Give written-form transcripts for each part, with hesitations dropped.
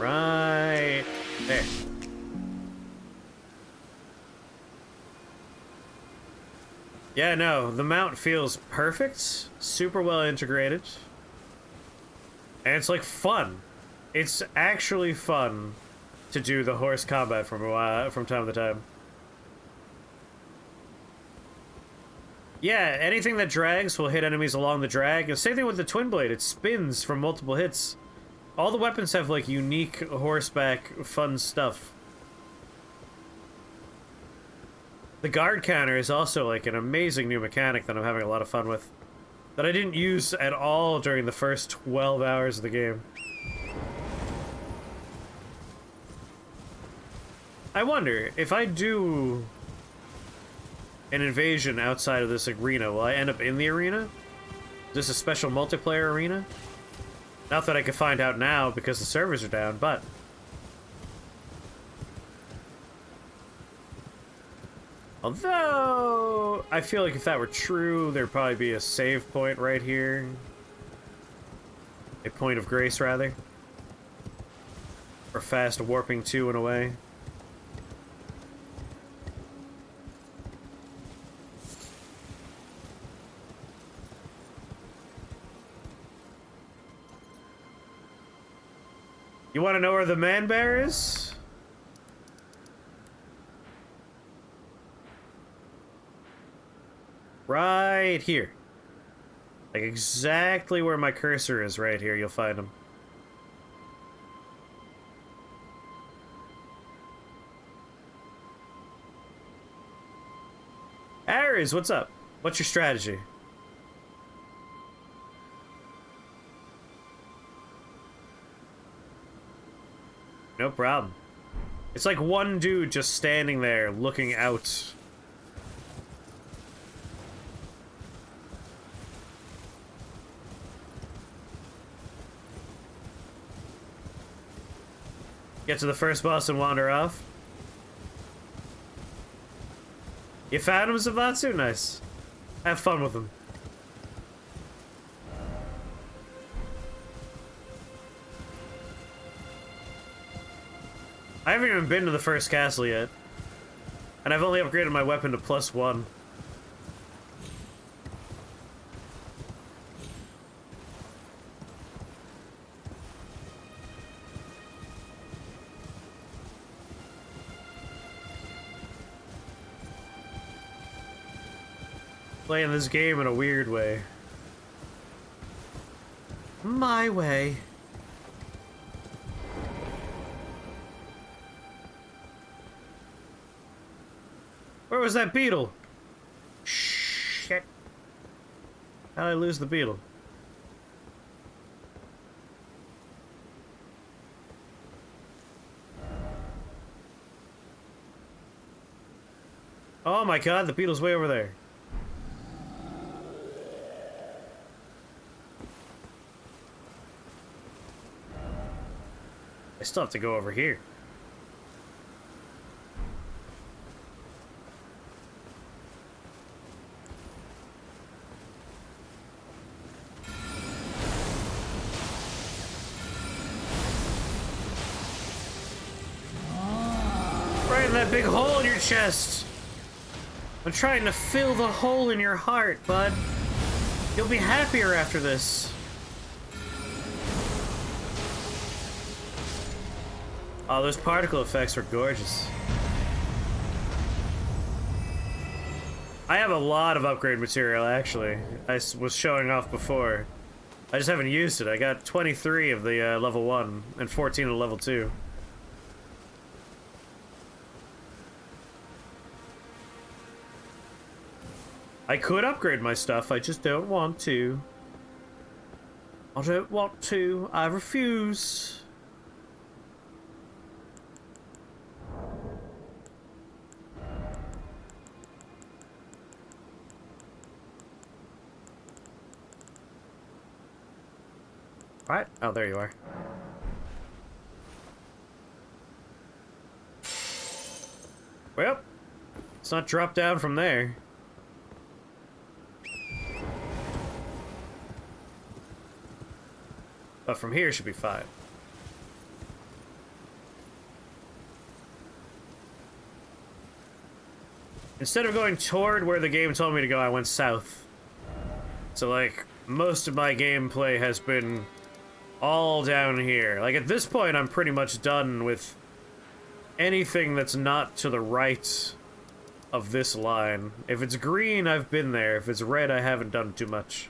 Right there. Yeah, no, the mount feels perfect, super well integrated, and it's like fun. It's actually fun to do the horse combat from time to time. Yeah, anything that drags will hit enemies along the drag. And same thing with the twin blade, it spins from multiple hits. All the weapons have like unique horseback fun stuff. The guard counter is also like an amazing new mechanic that I'm having a lot of fun with. That I didn't use at all during the first 12 hours of the game. I wonder, if I do an invasion outside of this arena, will I end up in the arena? Is this a special multiplayer arena? Not that I could find out now because the servers are down, but... Although, I feel like if that were true, there'd probably be a save point right here. A point of grace, rather. Or fast warping to in a way. You want to know where the man bear is? Right here. Like exactly where my cursor is right here, you'll find him. Ares, what's up? What's your strategy? No problem. It's like one dude just standing there looking out. Get to the first boss and wander off. You found him, Zavatsu? Nice. Have fun with him. I haven't even been to the first castle yet. And I've only upgraded my weapon to +1. Playing this game in a weird way. My way. Where was that beetle? Shit. How'd I lose the beetle? Oh my god, the beetle's way over there. I still have to go over here. Right in that big hole in your chest. I'm trying to fill the hole in your heart, bud. You'll be happier after this. Oh, those particle effects are gorgeous. I have a lot of upgrade material, actually. I was showing off before. I just haven't used it. I got 23 of the level 1 and 14 of level 2. I could upgrade my stuff, I just don't want to. I don't want to. I refuse. Right? Oh, there you are. Well, let's not drop down from there. But from here should be fine. Instead of going toward where the game told me to go, I went south. So, like, most of my gameplay has been all down here. Like, at this point, I'm pretty much done with anything that's not to the right of this line. If it's green, I've been there. If it's red, I haven't done too much.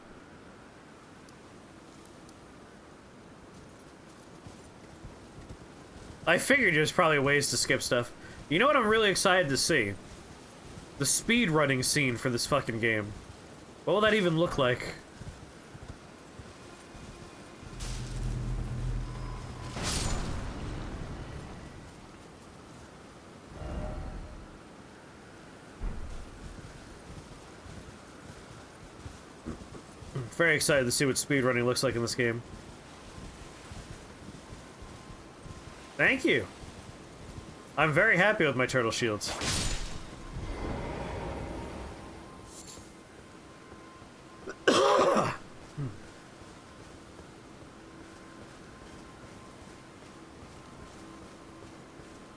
I figured there's probably ways to skip stuff. You know what I'm really excited to see? The speedrunning scene for this fucking game. What will that even look like? Very excited to see what speedrunning looks like in this game. Thank you. I'm very happy with my turtle shields.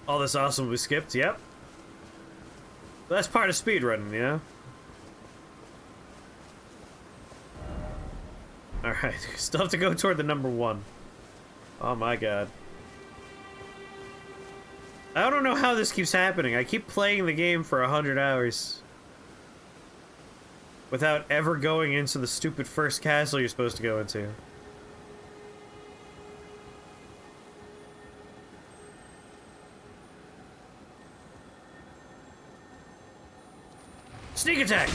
All this awesome we skipped, yep. That's part of speedrunning, you know? Alright, still have to go toward the number 1. Oh my god. I don't know how this keeps happening. I keep playing the game for 100 hours. Without ever going into the stupid first castle you're supposed to go into. Sneak attack!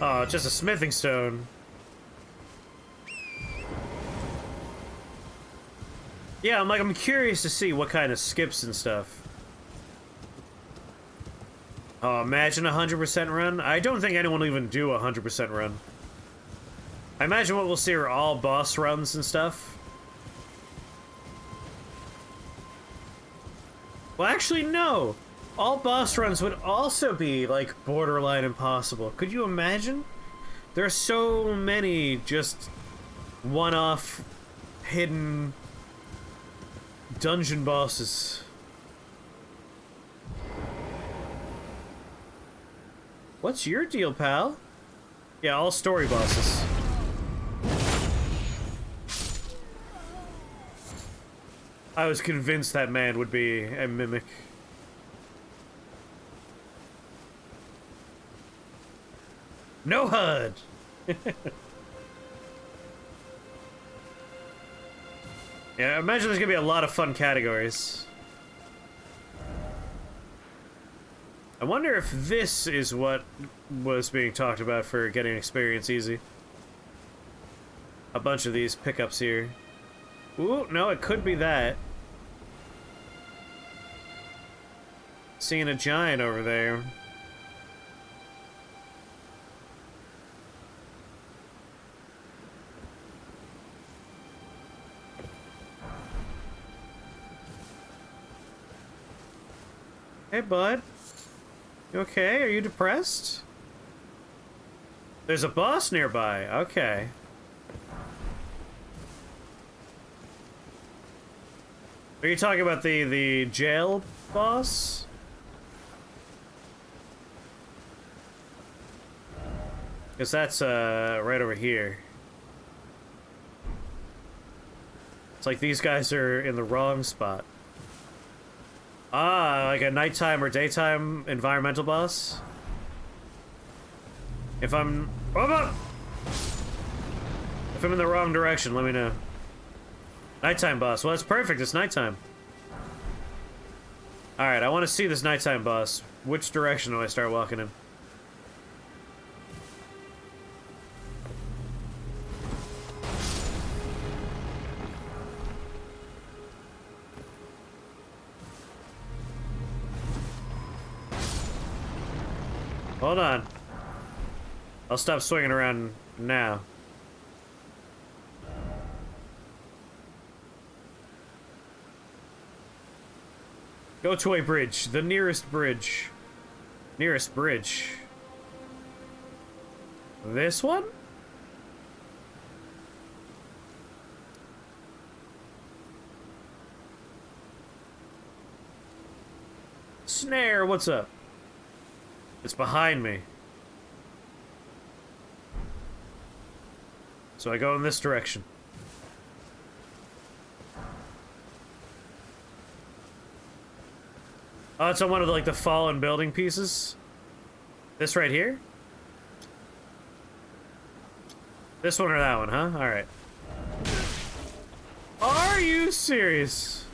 Oh, just a smithing stone. Yeah, I'm curious to see what kind of skips and stuff. Oh, imagine a 100% run? I don't think anyone will even do a 100% run. I imagine what we'll see are all boss runs and stuff. Well, actually, no. All boss runs would also be, like, borderline impossible. Could you imagine? There are so many just one-off, hidden dungeon bosses. What's your deal, pal? Yeah, all story bosses. I was convinced that man would be a mimic. No HUD! Yeah, I imagine there's gonna be a lot of fun categories. I wonder if this is what was being talked about for getting experience easy. A bunch of these pickups here. Ooh, no, it could be that. Seeing a giant over there. Hey, bud. You okay? Are you depressed? There's a boss nearby. Okay. Are you talking about the jail boss? Because that's right over here. It's like these guys are in the wrong spot. Ah, like a nighttime or daytime environmental boss? If I'm... If I'm in the wrong direction, let me know. Nighttime boss. Well, that's perfect. It's nighttime. Alright, I want to see this nighttime boss. Which direction do I start walking in? Hold on. I'll stop swinging around now. Go to a bridge. The nearest bridge. Nearest bridge. This one? snare. What's up? It's behind me. So I go in this direction. Oh, it's on one of the, like, the fallen building pieces. This right here? This one or that one, huh? Alright. Are you serious?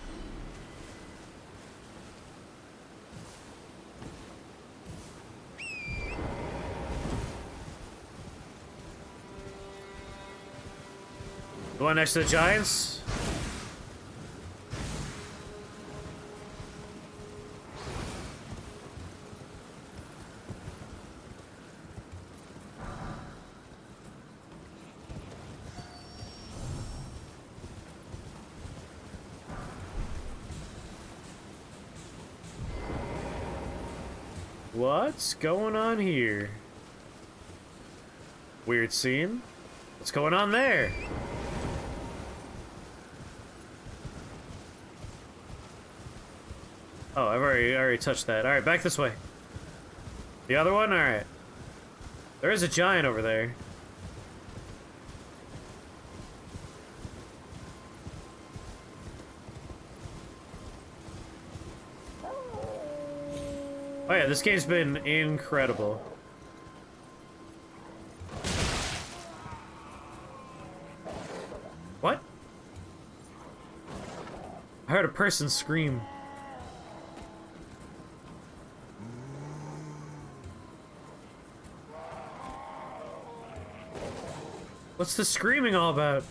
The one next to the giants? What's going on here? Weird scene. What's going on there? Oh, I already touched that. Alright, back this way. The other one? Alright. There is a giant over there. Oh yeah, this game's been incredible. What? I heard a person scream. What's the screaming all about?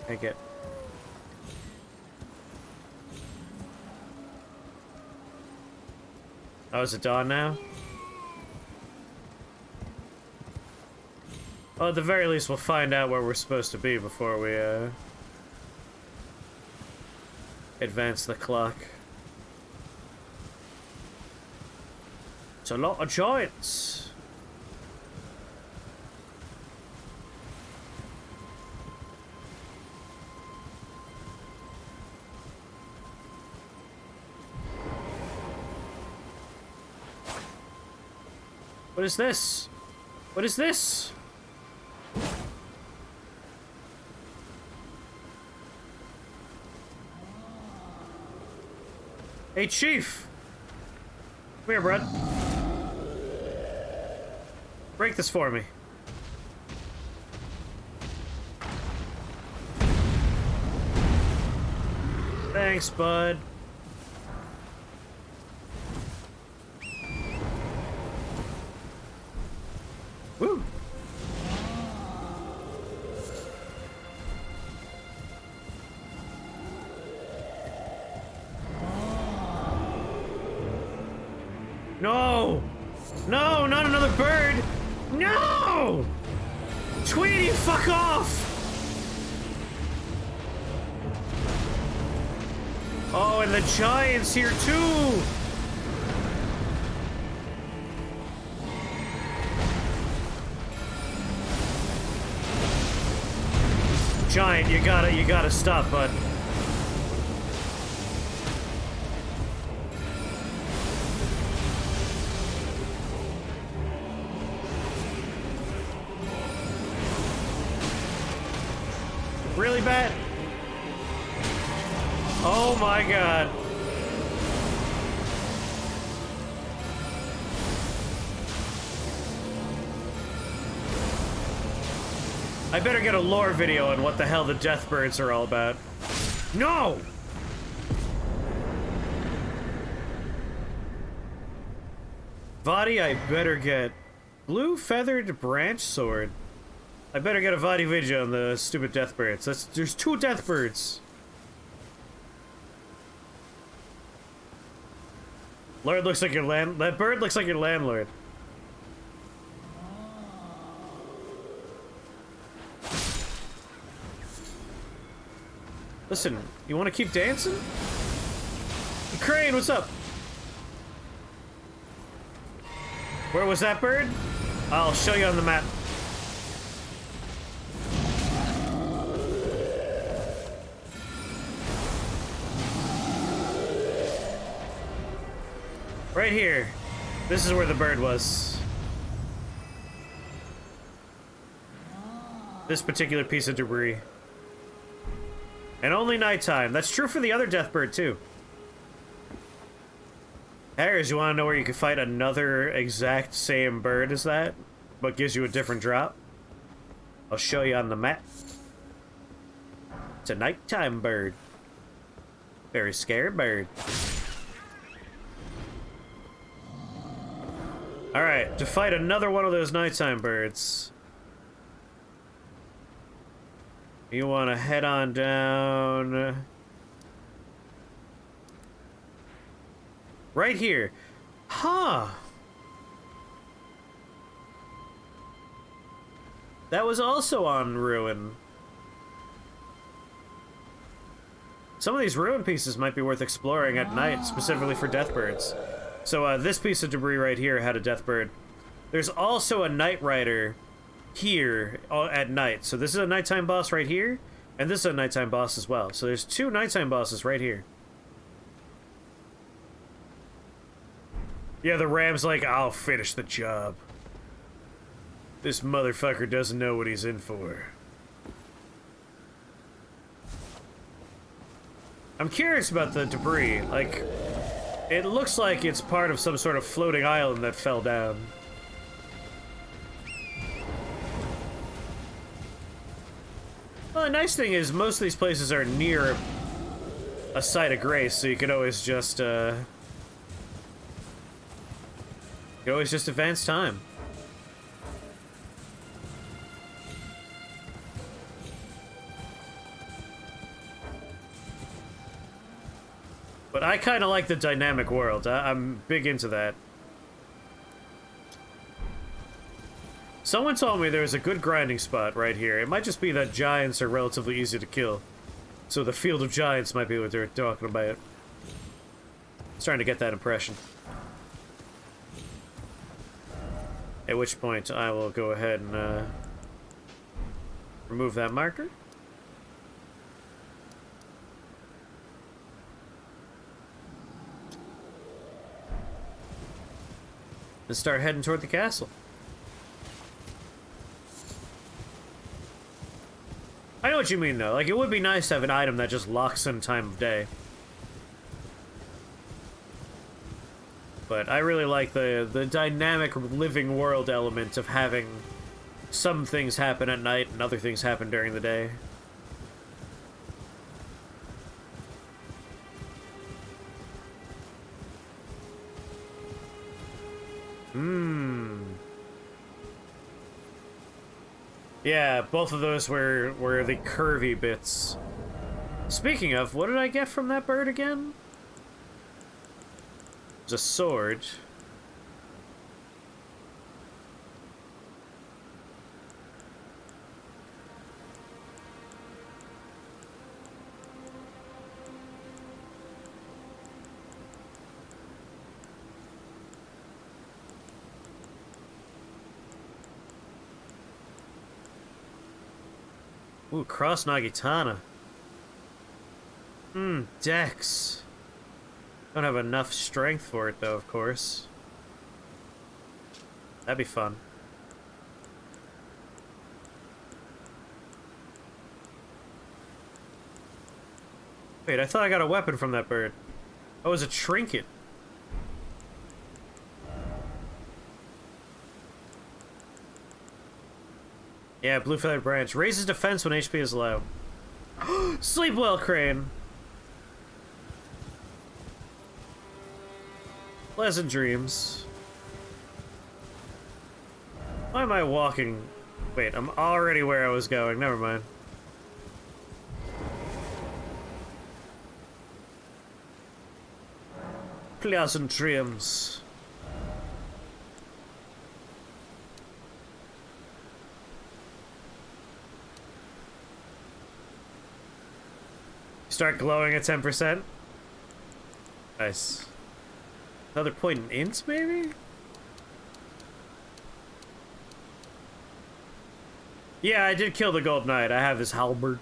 Take it. Oh, is it dawn now? Well, at the very least, we'll find out where we're supposed to be before we, advance the clock. It's a lot of giants. What is this? What is this? Hey, Chief! Come here, bud. Break this for me. Thanks, bud. Woo! No! No, not another bird! No! Tweety, fuck off! Oh, and the giant's here too! Giant, you gotta stop, bud. Really bad? Oh my god. I better get a lore video on what the hell the Deathbirds are all about. No! Vadi, I better get blue feathered branch sword. I better get a Vadi video on the stupid Deathbirds. There's 2 Deathbirds. Lord looks like your that bird looks like your landlord. Listen, you want to keep dancing? Crane, what's up? Where was that bird? I'll show you on the map. Right here. This is where the bird was. This particular piece of debris. And only nighttime. That's true for the other death bird, too. Harris, you want to know where you can fight another exact same bird as that, but gives you a different drop? I'll show you on the map. It's a nighttime bird. Very scared bird. Alright, to fight another one of those nighttime birds, you want to head on down... right here. Huh. That was also on Ruin. Some of these Ruin pieces might be worth exploring at night, specifically for deathbirds. So this piece of debris right here had a deathbird. There's also a Night Rider here at night. So this is a nighttime boss right here, and this is a nighttime boss as well. So there's two nighttime bosses right here. Yeah, the ram's like, I'll finish the job. This motherfucker doesn't know what he's in for. I'm curious about the debris. Like, it looks like it's part of some sort of floating island that fell down. Well, the nice thing is most of these places are near a site of grace, so you can always just, you can always just advance time. But I kind of like the dynamic world. I'm big into that. Someone told me there's a good grinding spot right here. It might just be that giants are relatively easy to kill. So the Field of Giants might be what they're talking about. I'm starting to get that impression. At which point, I will go ahead and remove that marker. And start heading toward the castle. I know what you mean, though. Like, it would be nice to have an item that just locks in time of day. But I really like the dynamic living world element of having some things happen at night and other things happen during the day. Yeah, both of those were the curvy bits. Speaking of, what did I get from that bird again? It was a sword. Ooh, Cross Nagitana. Dex. Don't have enough strength for it, though, of course. That'd be fun. Wait, I thought I got a weapon from that bird. Oh, it was a trinket. Yeah, Blue Feathered Branch. Raises defense when HP is low. Sleep well, Crane. Pleasant dreams. Why am I walking? Wait, I'm already where I was going. Never mind. Pleasant dreams. Start glowing at 10%. Nice. Another point in int, maybe? Yeah, I did kill the Gold Knight. I have his halberd.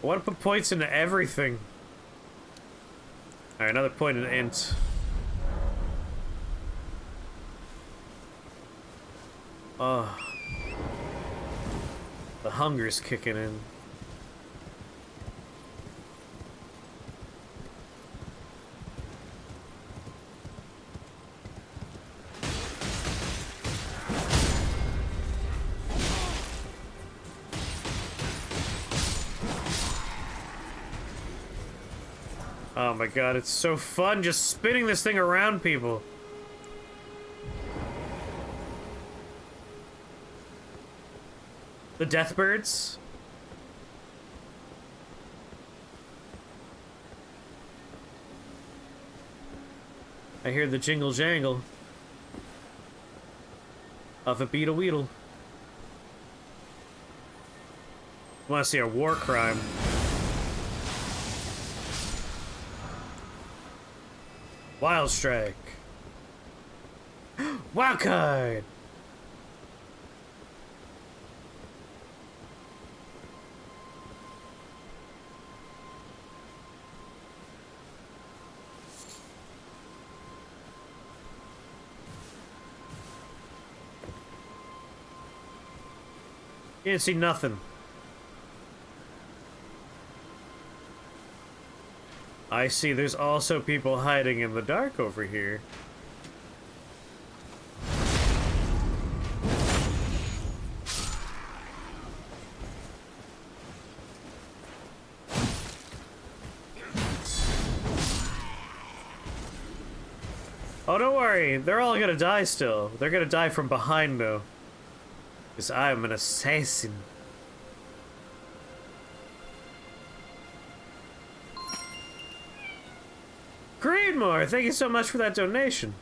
I want to put points into everything. Alright, another point in int. Oh. The hunger's kicking in. Oh my god, it's so fun just spinning this thing around people. The Deathbirds. I hear the jingle jangle of a beetle weedle. Want to see a war crime? Wild Strike. Wild card. You didn't see nothing. I see there's also people hiding in the dark over here. Oh, don't worry. They're all gonna die still. They're gonna die from behind, though. Because I'm an assassin. Creedmoor, thank you so much for that donation.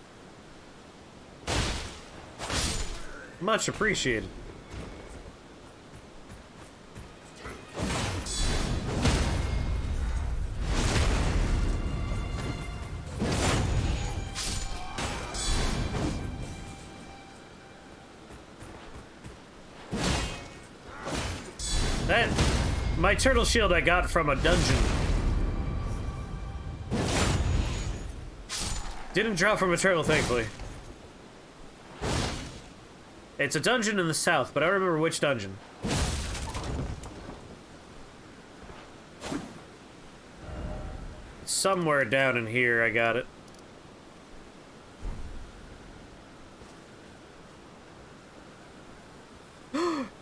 Much appreciated. My turtle shield I got from a dungeon. Didn't drop from a turtle, thankfully. It's a dungeon in the south, but I don't remember which dungeon. Somewhere down in here, I got it.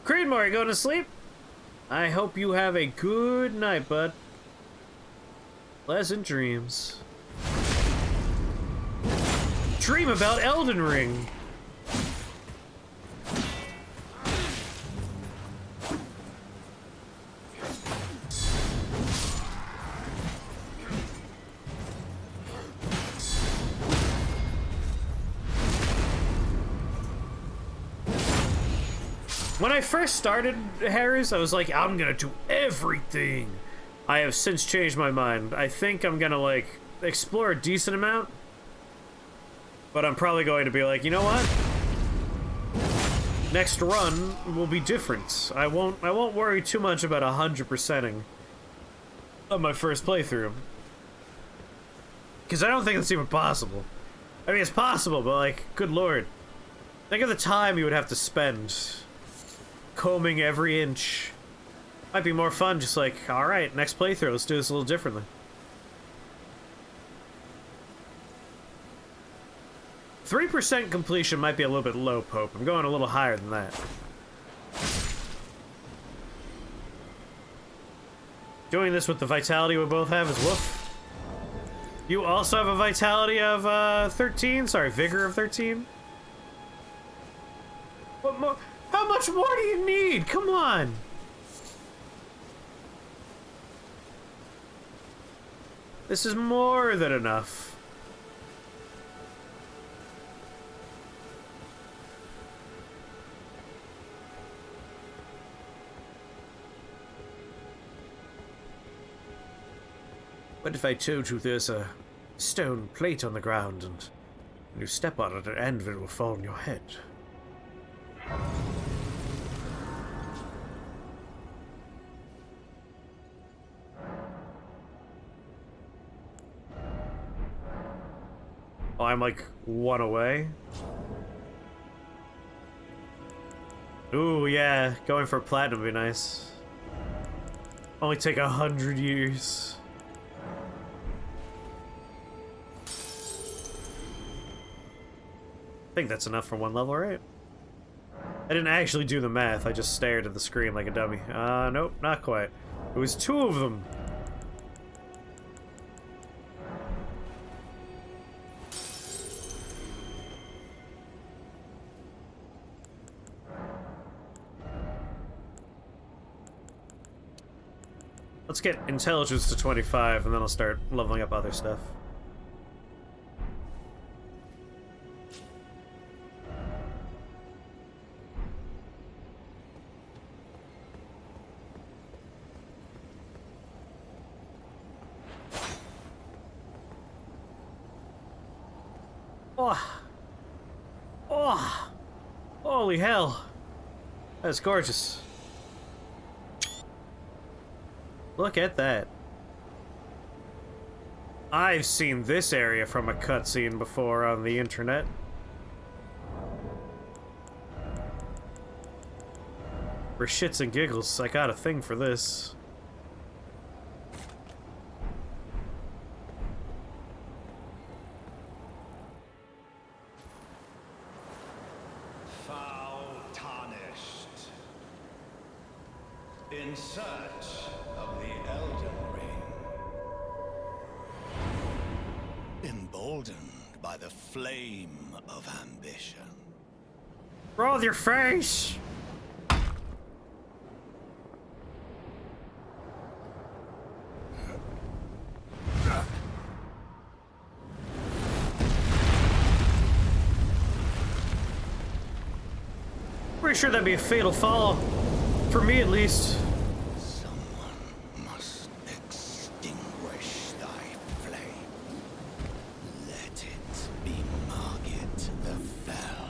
Creedmoor, you going to sleep? I hope you have a good night, bud. Pleasant dreams. Dream about Elden Ring. When I first started Harris, I was like, I'm gonna do everything. I have since changed my mind. I think I'm gonna, like, explore a decent amount. But I'm probably going to be like, you know what? Next run will be different. I won't worry too much about 100%ing on my first playthrough. Because I don't think that's even possible. I mean, it's possible, but, like, good lord. Think of the time you would have to spend combing every inch. Might be more fun, just like, alright, next playthrough, let's do this a little differently. %3 completion might be a little bit low, Pope. I'm going a little higher than that. Doing this with the vitality we both have is woof. You also have a vitality of 13? Sorry, vigor of 13? What more? How much more do you need? Come on. This is more than enough. What if I told you there's a stone plate on the ground and when you step on it, an anvil will fall on your head? Oh, I'm like 1 away. Ooh, yeah, going for platinum would be nice. Only take 100 years. I think that's enough for 1 level, right? I didn't actually do the math, I just stared at the screen like a dummy. Nope, not quite. It was 2 of them. Let's get intelligence to 25, and then I'll start leveling up other stuff. Oh! Oh! Holy hell! That's gorgeous. Look at that. I've seen this area from a cutscene before on the internet. For shits and giggles, I got a thing for this. Foul tarnished. In search of the Elden Ring. Emboldened by the flame of ambition. Roll with your face! Pretty sure that'd be a fatal fall. For me, at least. Someone must extinguish thy flame. Let it be Margit the Fell.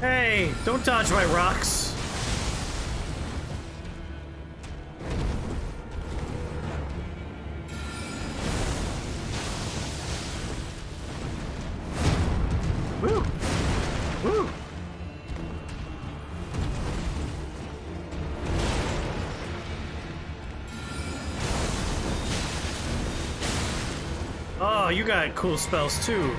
Hey, don't dodge my rocks. Woo! Woo! Oh, you got cool spells too.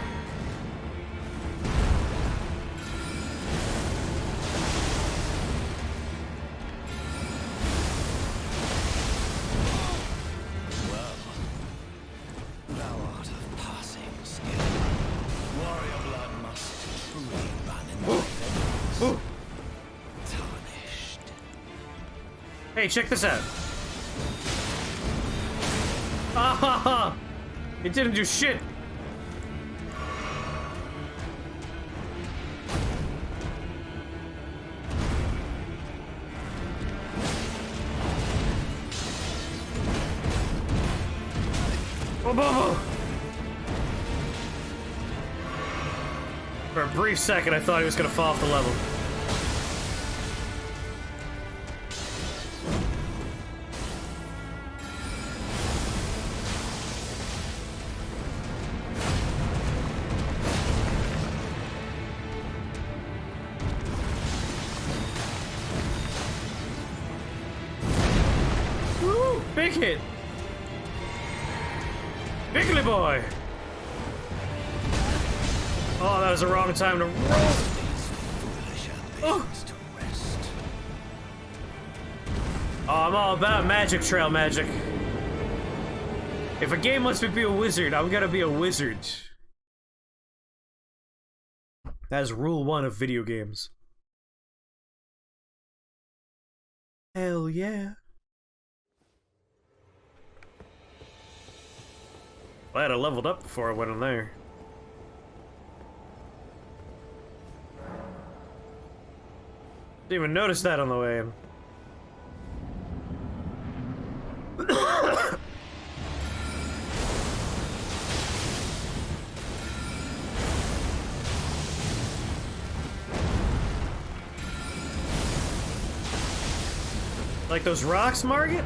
Hey, check this out. Ah ha ha! It didn't do shit. Oh, for a brief second, I thought he was gonna fall off the level. Woo! Big hit! Biggly boy! Oh, that was the wrong time to roll! Oh. Oh, I'm all about magic trail magic. If a game lets me be a wizard, I'm gonna be a wizard. That is rule 1 of video games. Hell yeah. Glad I leveled up before I went in there. Didn't even notice that on the way in. Like those rocks, Margit?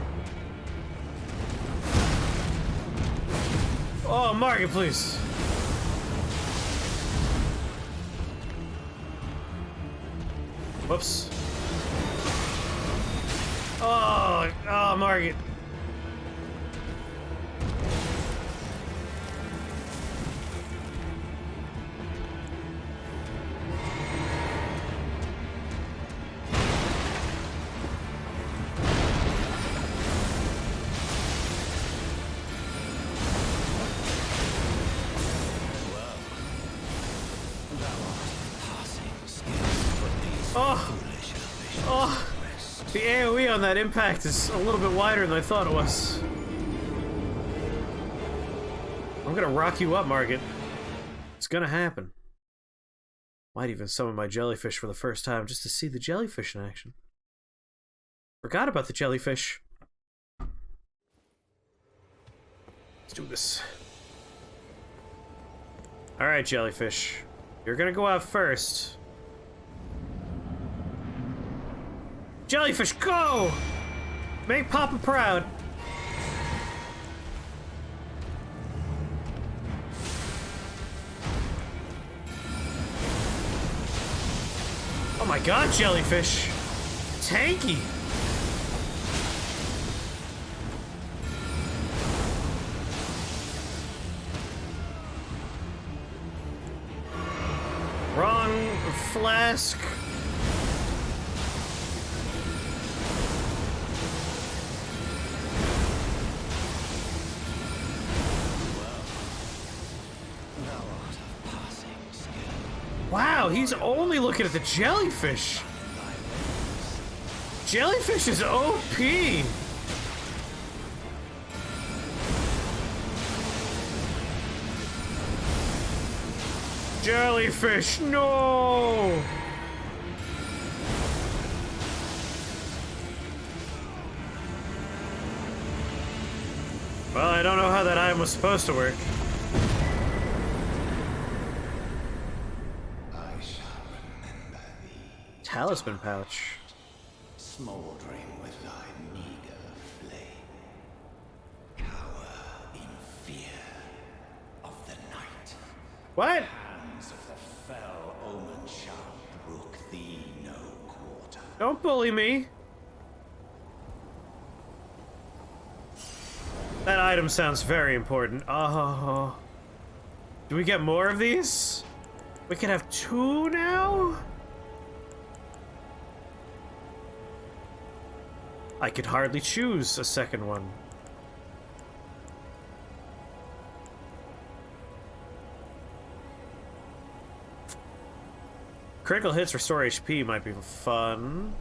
Oh, Margit, please. Whoops. Oh, Margit. Oh, the AoE on that impact is a little bit wider than I thought it was. I'm gonna rock you up, Margit. It's gonna happen. Might even summon my jellyfish for the first time just to see the jellyfish in action. Forgot about the jellyfish. Let's do this. Alright, jellyfish. You're gonna go out first. Jellyfish, go! Make Papa proud. Oh my god, jellyfish! Tanky! Wrong flask. Wow, he's only looking at the jellyfish. Jellyfish is OP. Jellyfish, no! Well, I don't know how that item was supposed to work. Talisman pouch. Smoldering with thy meager flame. Cower in fear of the night. What? Hands of the fell omen shall brook thee no quarter. Don't bully me. That item sounds very important. Oh. Do we get more of these? We can have 2 now? I could hardly choose a second one. Critical hits restore HP might be fun.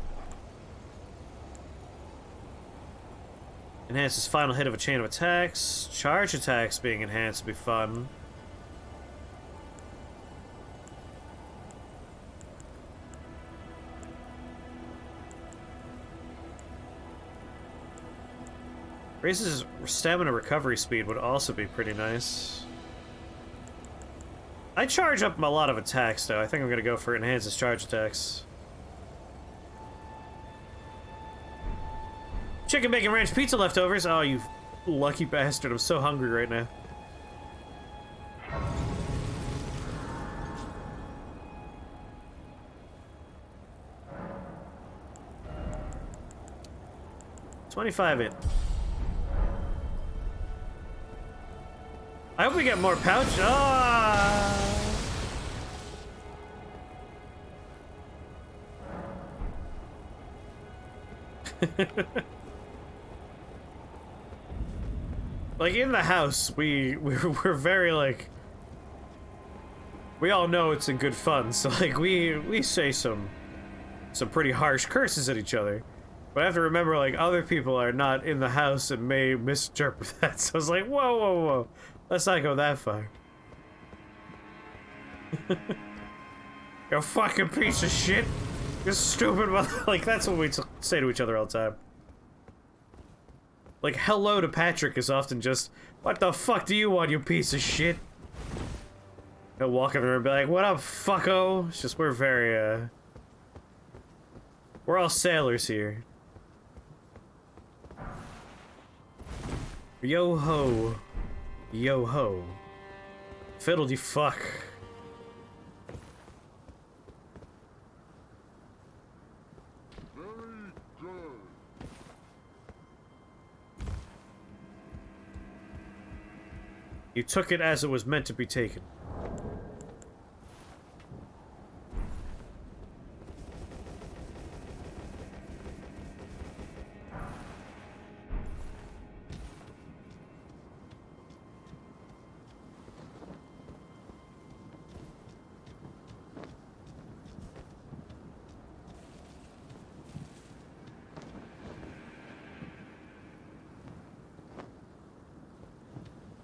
Enhances final hit of a chain of attacks. Charge attacks being enhanced would be fun. Raises stamina recovery speed would also be pretty nice. I charge up a lot of attacks, though. I think I'm gonna go for enhances charge attacks. Chicken bacon ranch pizza leftovers. Oh, you lucky bastard. I'm so hungry right now. $25 in. I hope we get more pouch. Ah! Like in the house, we're very like we all know it's in good fun, so like we say some pretty harsh curses at each other. But I have to remember, like, other people are not in the house and may misinterpret that. So I was like, whoa, whoa, whoa. Let's not go that far. You fucking piece of shit. You stupid mother. Like, that's what we say to each other all the time. Like, hello to Patrick is often just, what the fuck do you want, you piece of shit? He'll walk in the room and be like, what up, fucko? It's just, we're very, we're all sailors here. Yo ho. Yo ho. Fiddledy fuck. You took it as it was meant to be taken.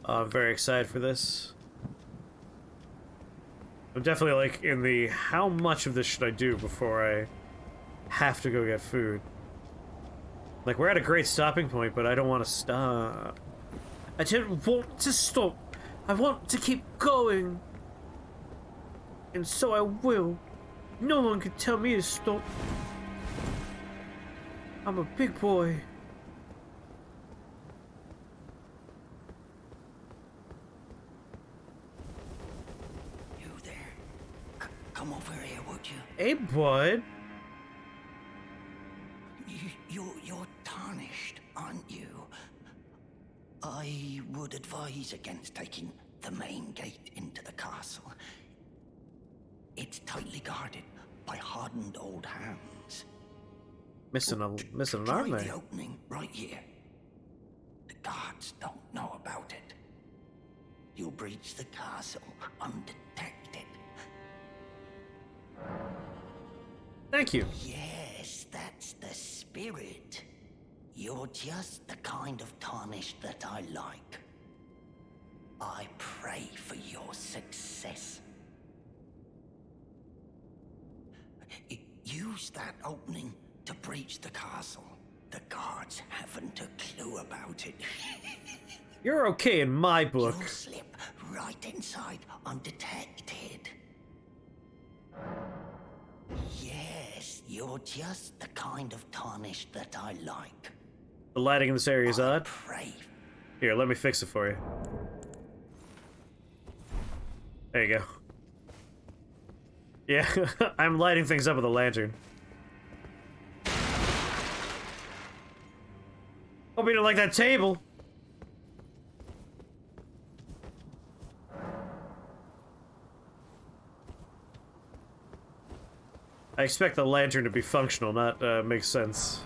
I'm very excited for this. I'm definitely like in the how much of this should I do before I have to go get food. Like, we're at a great stopping point, but I don't want to stop. I don't want to stop. I want to keep going. And so I will. No one can tell me to stop. I'm a big boy. Come over here, would you? Hey, bud. You're tarnished, aren't you? I would advise against taking the main gate into the castle. It's tightly guarded by hardened old hands. Missing an Try arm there. the opening right here. The guards don't know about it. You'll breach the castle undetected. Thank you. Yes, that's the spirit. You're just the kind of tarnished that I like. I pray for your success. Use that opening to breach the castle. The guards haven't a clue about it. You're okay in my book. You'll slip right inside undetected. Yes, you're just the kind of tarnished that I like. The lighting in this area is odd. Pray. Here, let me fix it for you. There you go. Yeah, I'm lighting things up with a lantern. Hope you don't like that table. I expect the lantern to be functional, not make sense.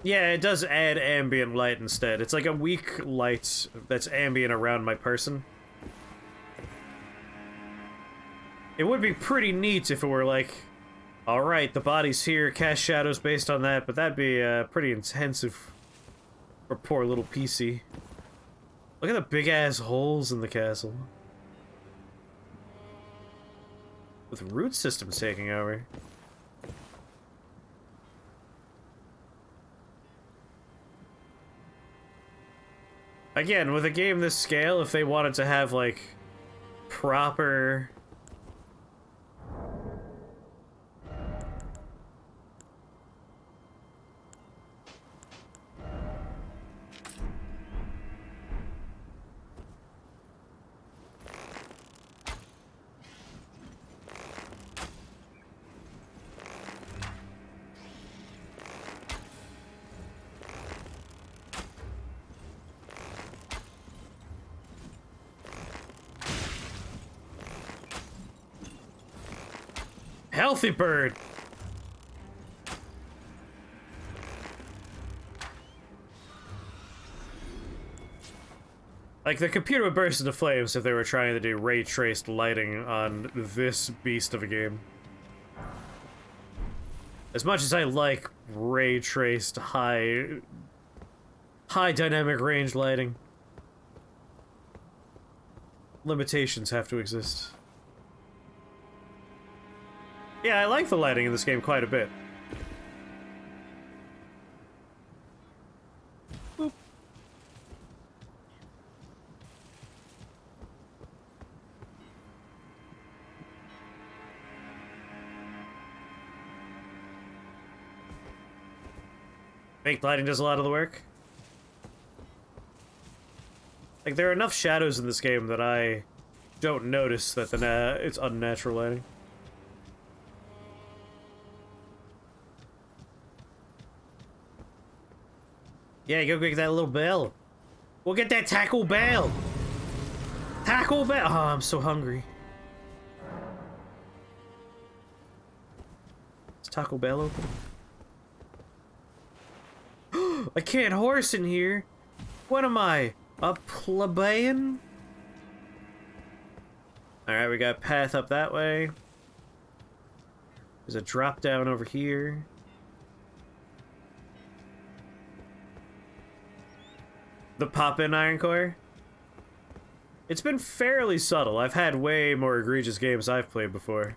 Yeah, it does add ambient light instead. It's like a weak light that's ambient around my person. It would be pretty neat if it were like, alright, the body's here, cast shadows based on that, but that'd be pretty intensive for poor little PC. Look at the big-ass holes in the castle. With root systems taking over. Again, with a game this scale, if they wanted to have, like, proper... Healthy bird! Like, the computer would burst into flames if they were trying to do ray-traced lighting on this beast of a game. As much as I like ray-traced, high dynamic range lighting, limitations have to exist. Yeah, I like the lighting in this game quite a bit. Boop. Fake lighting does a lot of the work. Like, there are enough shadows in this game that I don't notice that it's unnatural lighting. Yeah, go get that little bell. We'll get that Taco Bell. Taco Bell. Oh, I'm so hungry. Is Taco Bell open? I can't horse in here. What am I? A plebeian? Alright, we got path up that way. There's a drop down over here. The pop-in iron core? It's been fairly subtle. I've had way more egregious games I've played before.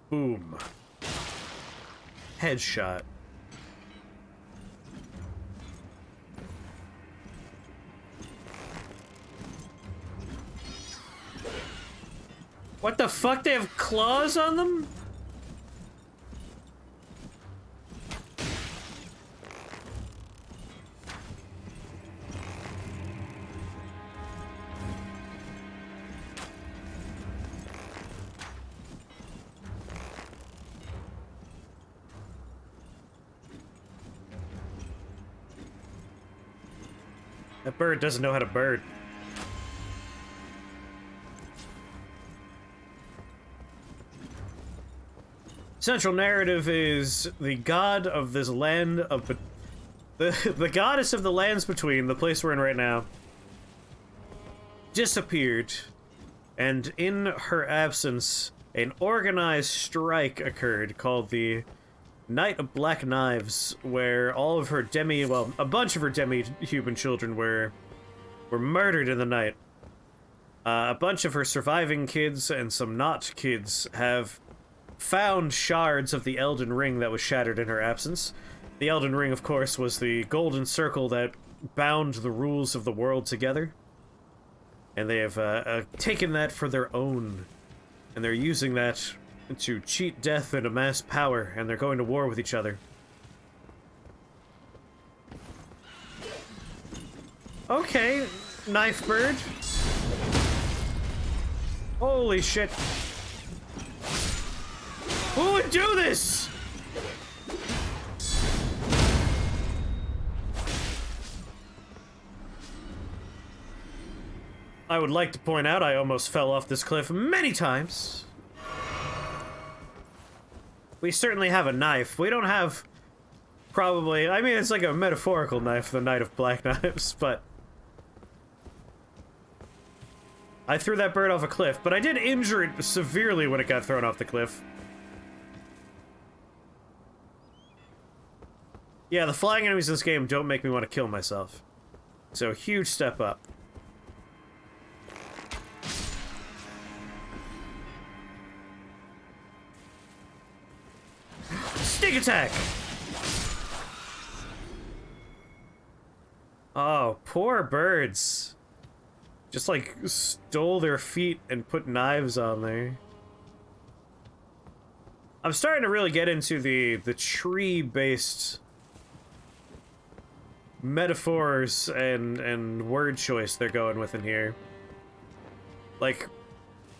Boom. Headshot. What the fuck? They have claws on them? That bird doesn't know how to bird. Central narrative is the god of this land of the goddess of the lands between, the place we're in right now, disappeared, and in her absence, an organized strike occurred called the Night of Black Knives, where all of her a bunch of her demi-human children were murdered in the night. A bunch of her surviving kids and some not kids have found shards of the Elden ring that was shattered in her absence. The Elden ring, of course, was the golden circle that bound the rules of the world together. And they have taken that for their own. And they're using that to cheat death and amass power, and they're going to war with each other. Okay, knife bird. Holy shit. Who would do this? I would like to point out I almost fell off this cliff many times. We certainly have a knife. We don't have probably, I mean, it's like a metaphorical knife, the Night of Black Knives, but I threw that bird off a cliff, but I did injure it severely when it got thrown off the cliff. Yeah, the flying enemies in this game don't make me want to kill myself. So, huge step up. Sneak attack! Oh, poor birds. Just like stole their feet and put knives on there. I'm starting to really get into the tree-based metaphors and word choice they're going with in here. Like,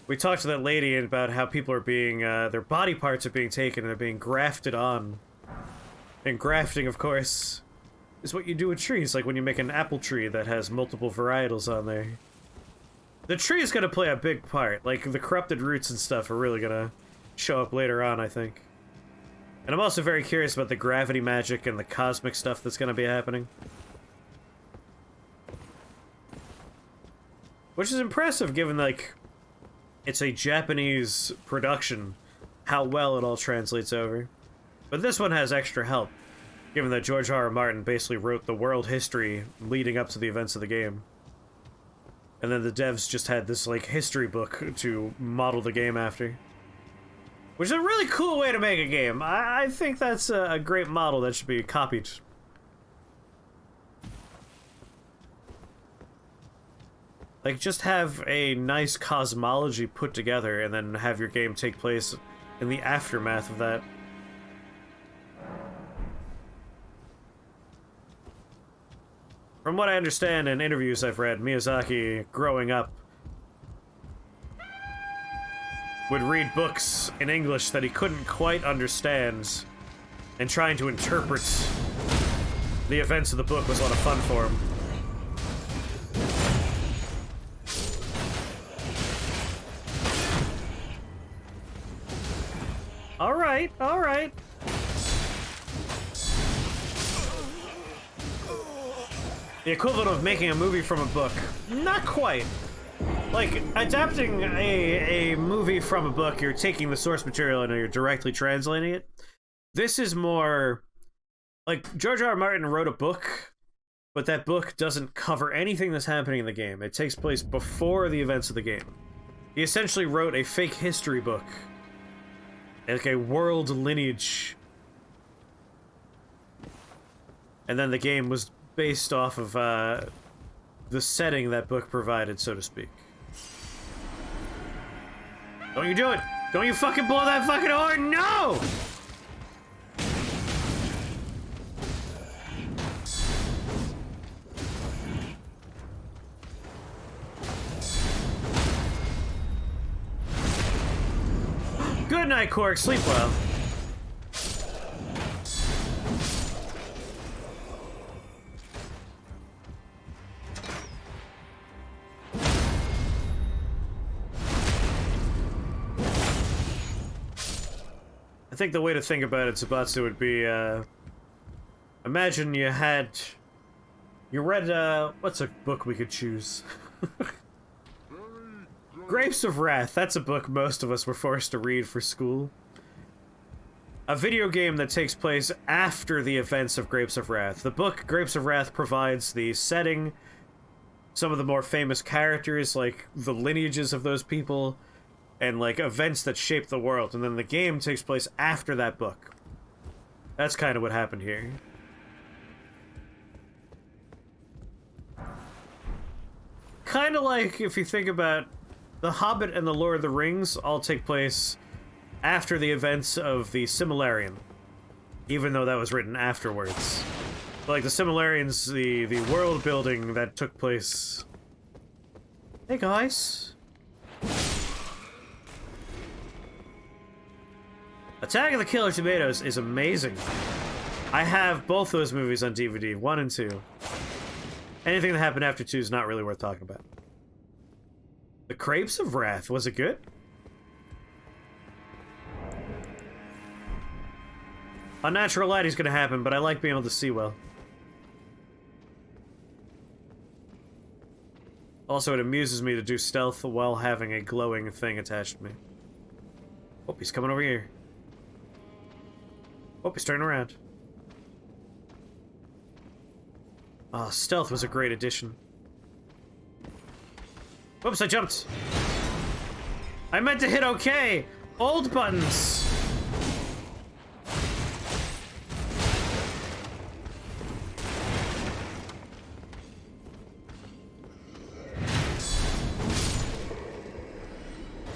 we talked to that lady about how people are being, their body parts are being taken and they're being grafted on. And grafting, of course, is what you do with trees, like when you make an apple tree that has multiple varietals on there. The tree is gonna play a big part, like the corrupted roots and stuff are really gonna show up later on, I think. And I'm also very curious about the gravity magic and the cosmic stuff that's going to be happening. Which is impressive, given, like, it's a Japanese production, how well it all translates over. But this one has extra help, given that George R.R. Martin basically wrote the world history leading up to the events of the game. And then the devs just had this, like, history book to model the game after. Which is a really cool way to make a game. I think that's a great model that should be copied. Like, just have a nice cosmology put together and then have your game take place in the aftermath of that. From what I understand in interviews I've read, Miyazaki, growing up, would read books in English that he couldn't quite understand, and trying to interpret the events of the book was a lot of fun for him. Alright, alright. The equivalent of making a movie from a book. Not quite. Like, adapting a movie from a book, you're taking the source material and you're directly translating it. This is more... Like, George R.R. Martin wrote a book, but that book doesn't cover anything that's happening in the game. It takes place before the events of the game. He essentially wrote a fake history book. Like a world lineage. And then the game was based off of, the setting that book provided, so to speak. Don't you do it! Don't you fucking blow that fucking horn! No! Good night, Cork. Sleep well. I think the way to think about it, Tsubatsu, would be, imagine you read, what's a book we could choose? Grapes of Wrath, that's a book most of us were forced to read for school. A video game that takes place after the events of Grapes of Wrath. The book, Grapes of Wrath, provides the setting, some of the more famous characters, like the lineages of those people, and like events that shape the world, and then the game takes place after that book. That's kind of what happened here. Kind of like if you think about The Hobbit and The Lord of the Rings all take place after the events of the Silmarillion, even though that was written afterwards. But like the Silmarillion's the world building that took place. Hey guys. Attack of the Killer Tomatoes is amazing. I have both those movies on DVD, 1 and 2. Anything that happened after 2 is not really worth talking about. The Grapes of Wrath, was it good? Unnatural lighting's gonna happen, but I like being able to see well. Also, it amuses me to do stealth while having a glowing thing attached to me. Oh, he's coming over here. Oh, he's turning around. Oh, stealth was a great addition. Whoops, I jumped. I meant to hit OK. Old buttons.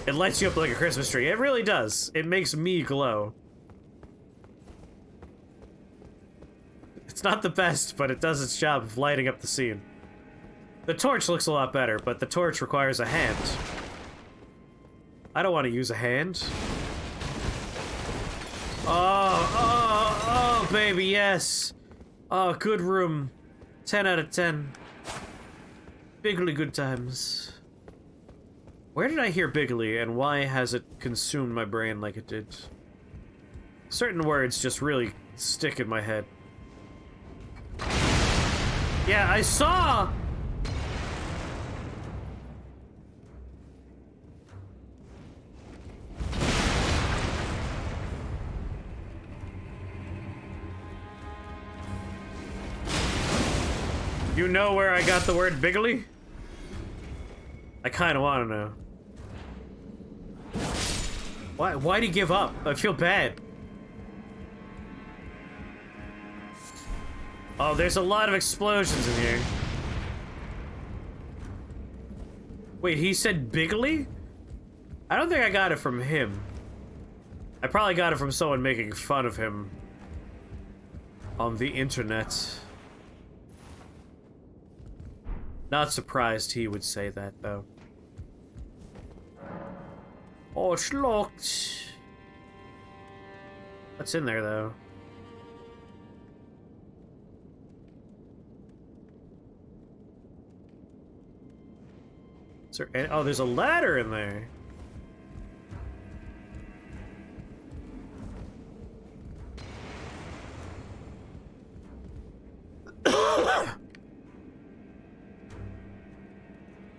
It lights you up like a Christmas tree. It really does. It makes me glow. It's not the best, but it does its job of lighting up the scene. The torch looks a lot better, but the torch requires a hand. I don't want to use a hand. Oh, baby, yes. Oh, good room. 10 out of 10. Bigly good times. Where did I hear Bigley, and why has it consumed my brain like it did? Certain words just really stick in my head. Yeah, I saw! You know where I got the word Bigley? I kind of want to know. Why'd he give up? I feel bad. Oh, there's a lot of explosions in here. Wait, he said Bigley? I don't think I got it from him. I probably got it from someone making fun of him on the internet. Not surprised he would say that, though. Oh, it's locked. What's in there, though? Is there any, oh, there's a ladder in there.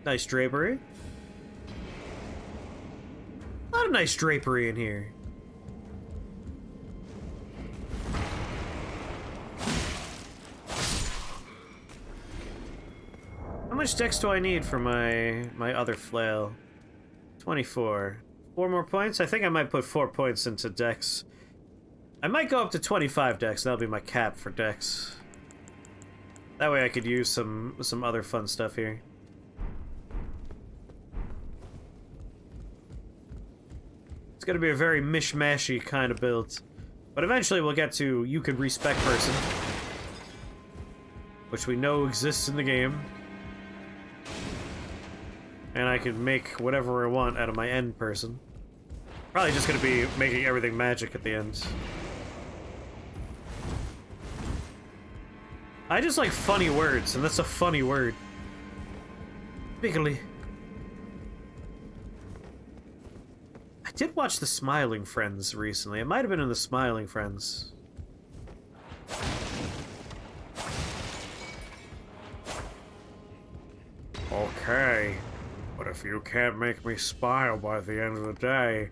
Nice drapery. A lot of nice drapery in here. How much dex do I need for my other flail? 24. 4 more points? I think I might put 4 points into dex. I might go up to 25 dex. That'll be my cap for dex. That way I could use some other fun stuff here. It's gonna be a very mishmashy kind of build. But eventually we'll get to you could respec person, which we know exists in the game. And I can make whatever I want out of my end person. Probably just gonna be making everything magic at the end. I just like funny words, and that's a funny word. Bigley. I did watch The Smiling Friends recently. It might have been in The Smiling Friends. Okay, but if you can't make me smile by the end of the day,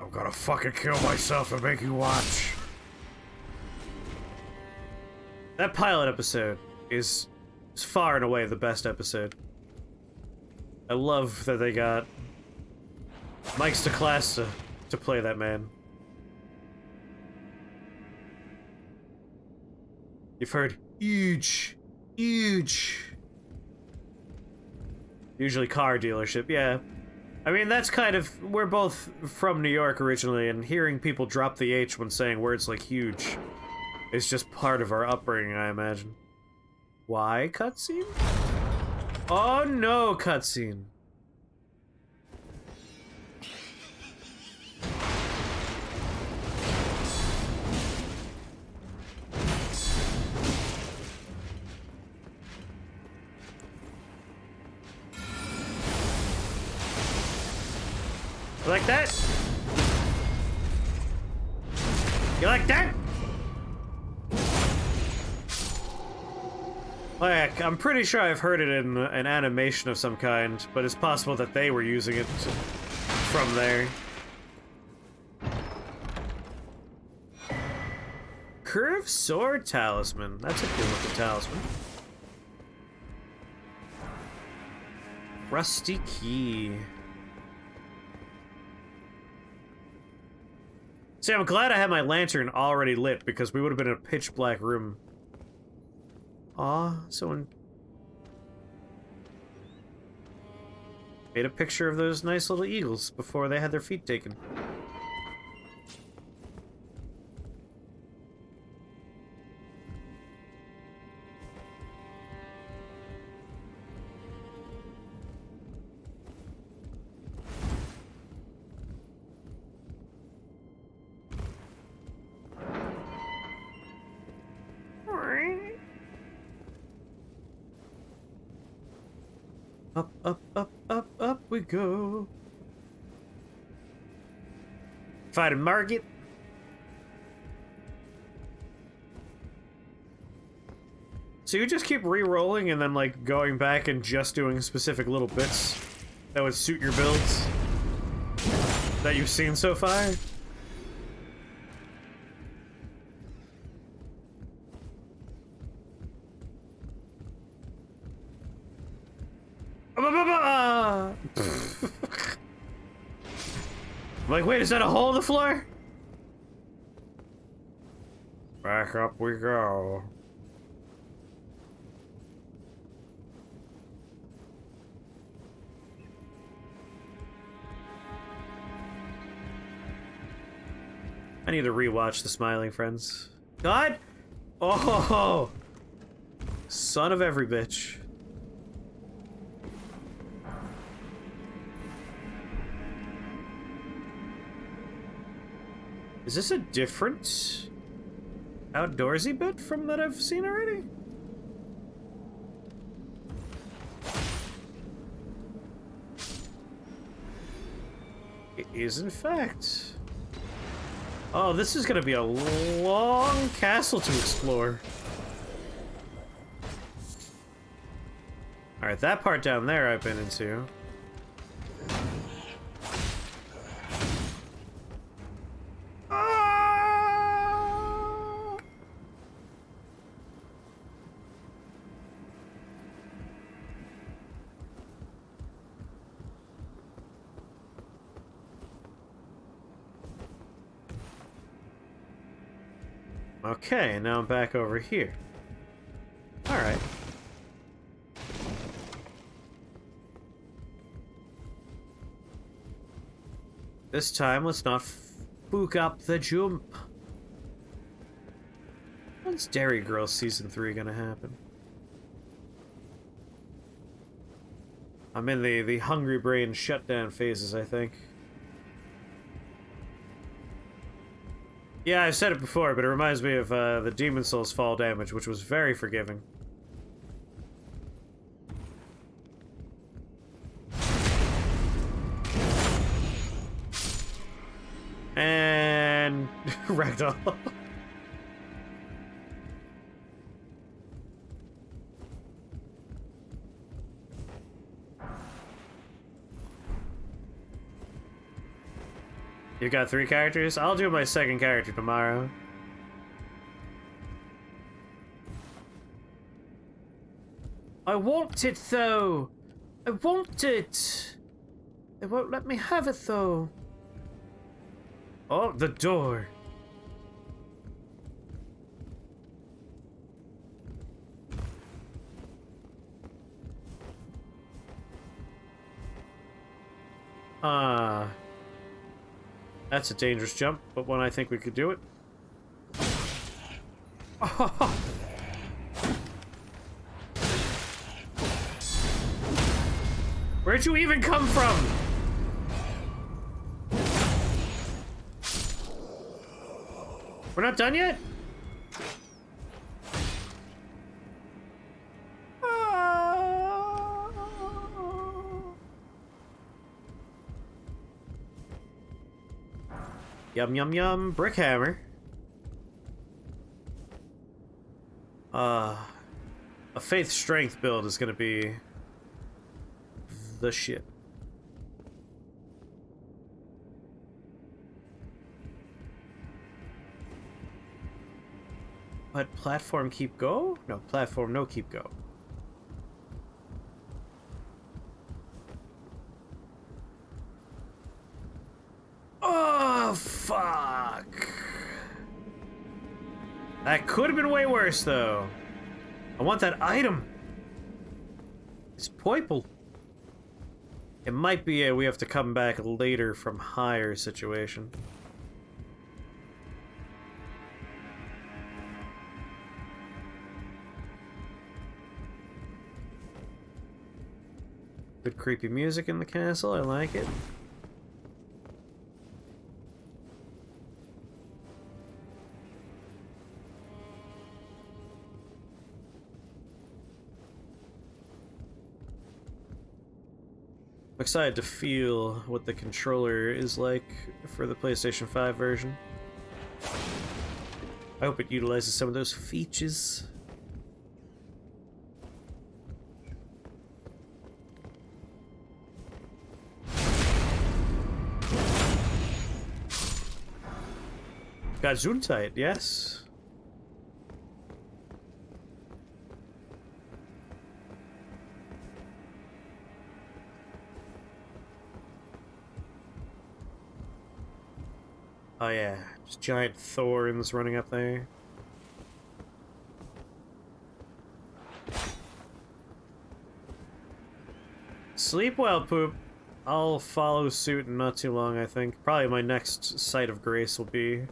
I'm gonna fucking kill myself and make you watch. That pilot episode is far and away the best episode. I love that they got Mike Stoklas to play that man. You've heard huge, huge. Usually car dealership, yeah. I mean, that's kind of, we're both from New York originally, and hearing people drop the H when saying words like huge is just part of our upbringing, I imagine. Why cutscene? Oh no, cutscene. You like that? You like that? Like, I'm pretty sure I've heard it in an animation of some kind, but it's possible that they were using it from there. Curved Sword Talisman. That's a good looking talisman. Rusty Key. See, I'm glad I had my lantern already lit, because we would have been in a pitch black room. Aw, someone made a picture of those nice little eagles before they had their feet taken. Up, up, up, up, up we go. Fight a market. So you just keep re-rolling and then like going back and just doing specific little bits that would suit your builds that you've seen so far? I'm like, wait, is that a hole in the floor? Back up we go. I need to rewatch The Smiling Friends. God! Oh! Son of every bitch. Is this a different outdoorsy bit from that I've seen already? It is, in fact. Oh, this is gonna be a long castle to explore. Alright, that part down there I've been into. Okay, now I'm back over here. Alright. This time, let's not spook up the jump. When's Dairy Girl Season 3 gonna happen? I'm in the hungry brain shutdown phases, I think. Yeah, I've said it before, but it reminds me of the Demon Souls fall damage, which was very forgiving. And ragdoll. You got 3 characters? I'll do my second character tomorrow. I want it, though! I want it! They won't let me have it, though. Oh, the door. That's a dangerous jump, but one I think we could do it. Oh. Where'd you even come from? We're not done yet? Yum yum yum, brick hammer. A faith strength build is gonna be the shit. But platform keep go? No, platform no keep go. Oh, fuck. That could have been way worse, though. I want that item. It's purple. It might be a we have to come back later from higher situation. Good creepy music in the castle, I like it. excited to feel what the controller is like for the PlayStation 5 version. I hope it utilizes some of those features. Gesundheit, yes. Oh yeah, just giant thorns running up there. Sleep well, Poop. I'll follow suit in not too long, I think. Probably my next site of grace will be...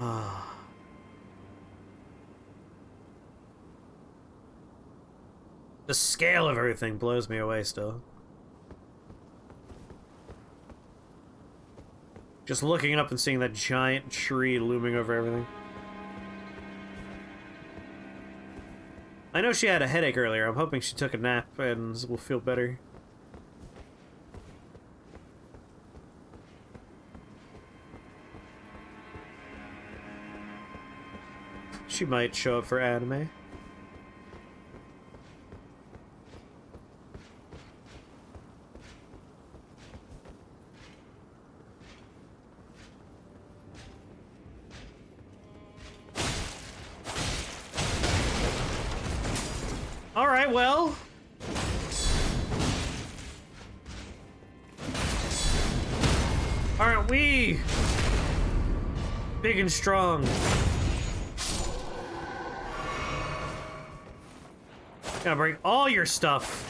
Ah. The scale of everything blows me away still. Just looking up and seeing that giant tree looming over everything. I know she had a headache earlier. I'm hoping she took a nap and will feel better. She might show up for anime. Alright, well. Aren't we big and strong? Gotta bring all your stuff.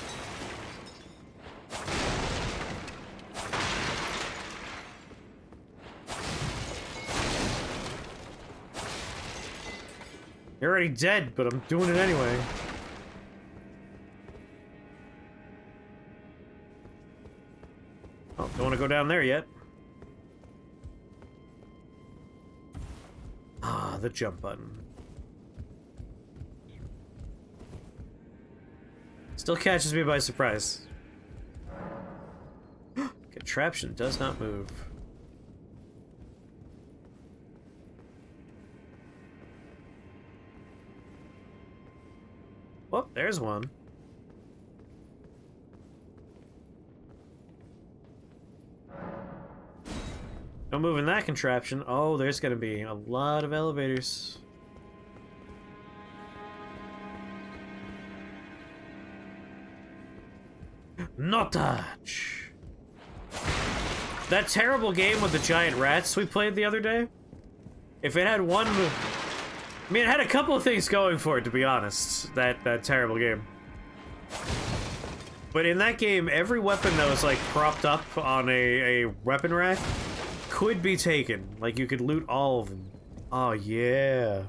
You're already dead, but I'm doing it anyway. Oh, don't want to go down there yet. Ah, the jump button. Still catches me by surprise. Contraption does not move. Well, there's one. No moving that contraption. Oh, there's gonna be a lot of elevators. No touch. That terrible game with the giant rats we played the other day. If it had one, I mean, it had a couple of things going for it, to be honest. That terrible game. But in that game, every weapon that was like propped up on a weapon rack could be taken. Like you could loot all of them. Oh yeah.